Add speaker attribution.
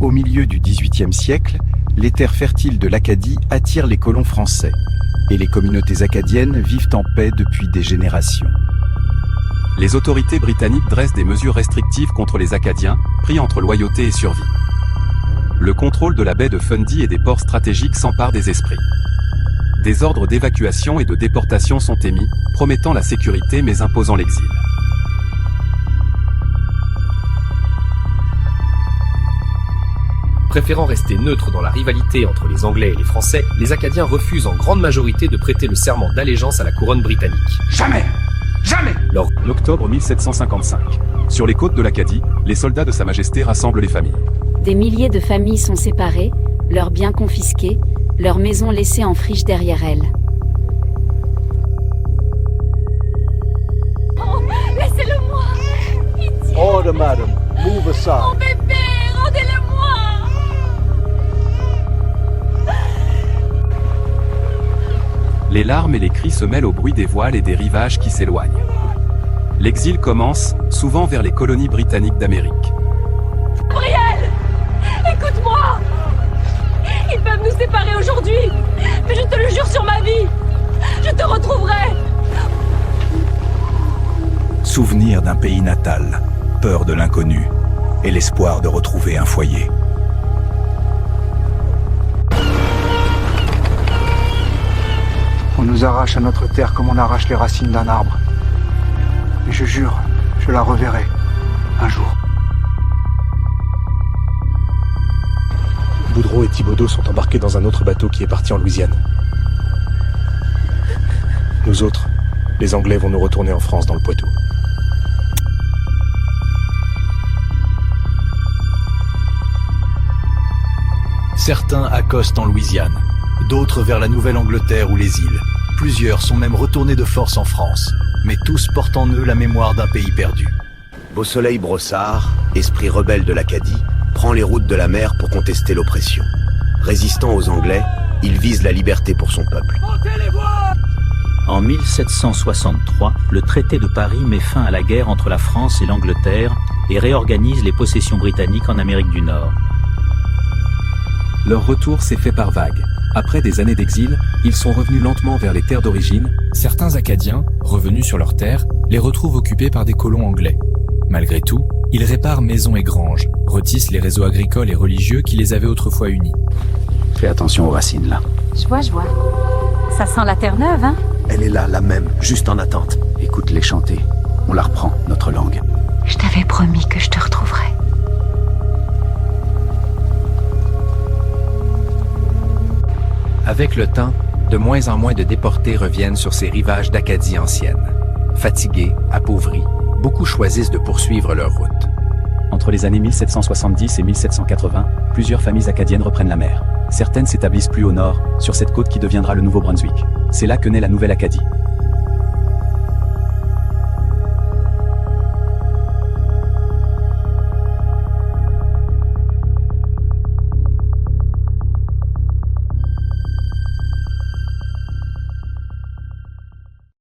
Speaker 1: Au milieu du XVIIIe siècle, les terres fertiles de l'Acadie attirent les colons français, et les communautés acadiennes vivent en paix depuis des générations.
Speaker 2: Les autorités britanniques dressent des mesures restrictives contre les Acadiens, pris entre loyauté et survie. Le contrôle de la baie de Fundy et des ports stratégiques s'empare des esprits. Des ordres d'évacuation et de déportation sont émis, promettant la sécurité mais imposant l'exil.
Speaker 3: Préférant rester neutres dans la rivalité entre les Anglais et les Français, les Acadiens refusent en grande majorité de prêter le serment d'allégeance à la couronne britannique.
Speaker 4: Jamais! Jamais!
Speaker 2: En octobre 1755, sur les côtes de l'Acadie, les soldats de Sa Majesté rassemblent les familles.
Speaker 5: Des milliers de familles sont séparées, leurs biens confisqués, leurs maisons laissées en friche derrière elles.
Speaker 6: Oh, laissez-le-moi! Idiot!
Speaker 7: Order, madam. Move aside.
Speaker 6: Mon bébé, rendez-le-moi!
Speaker 2: Les larmes et les cris se mêlent au bruit des voiles et des rivages qui s'éloignent. L'exil commence, souvent vers les colonies britanniques d'Amérique.
Speaker 6: Gabriel! Écoute-moi! Ils peuvent nous séparer aujourd'hui, mais je te le jure sur ma vie, je te retrouverai!
Speaker 1: Souvenir d'un pays natal, peur de l'inconnu et l'espoir de retrouver un foyer.
Speaker 7: On nous arrache à notre terre comme on arrache les racines d'un arbre. Mais je jure, je la reverrai, un jour.
Speaker 8: Boudreau et Thibaudot sont embarqués dans un autre bateau qui est parti en Louisiane. Nous autres, les Anglais vont nous retourner en France dans le Poitou.
Speaker 9: Certains accostent en Louisiane, d'autres vers la Nouvelle-Angleterre ou les îles. Plusieurs sont même retournés de force en France, mais tous portent en eux la mémoire d'un pays perdu.
Speaker 10: Beausoleil Brossard, esprit rebelle de l'Acadie, prend les routes de la mer pour contester l'oppression. Résistant aux Anglais, il vise la liberté pour son peuple.
Speaker 11: En 1763, le traité de Paris met fin à la guerre entre la France et l'Angleterre et réorganise les possessions britanniques en Amérique du Nord.
Speaker 2: Leur retour s'est fait par vagues. Après des années d'exil, ils sont revenus lentement vers les terres d'origine.
Speaker 12: Certains Acadiens, revenus sur leurs terres, les retrouvent occupés par des colons anglais. Malgré tout, ils réparent maisons et granges, retissent les réseaux agricoles et religieux qui les avaient autrefois unis.
Speaker 1: Fais attention aux racines là.
Speaker 6: Je vois. Ça sent la terre neuve, hein?
Speaker 10: Elle est là, la même, juste en attente.
Speaker 1: Écoute-les chanter. On la reprend, notre langue.
Speaker 6: Je t'avais promis que je te retrouverais.
Speaker 13: Avec le temps, de moins en moins de déportés reviennent sur ces rivages d'Acadie ancienne. Fatigués, appauvris, beaucoup choisissent de poursuivre leur route.
Speaker 2: Entre les années 1770 et 1780, plusieurs familles acadiennes reprennent la mer. Certaines s'établissent plus au nord, sur cette côte qui deviendra le Nouveau-Brunswick. C'est là que naît la Nouvelle-Acadie.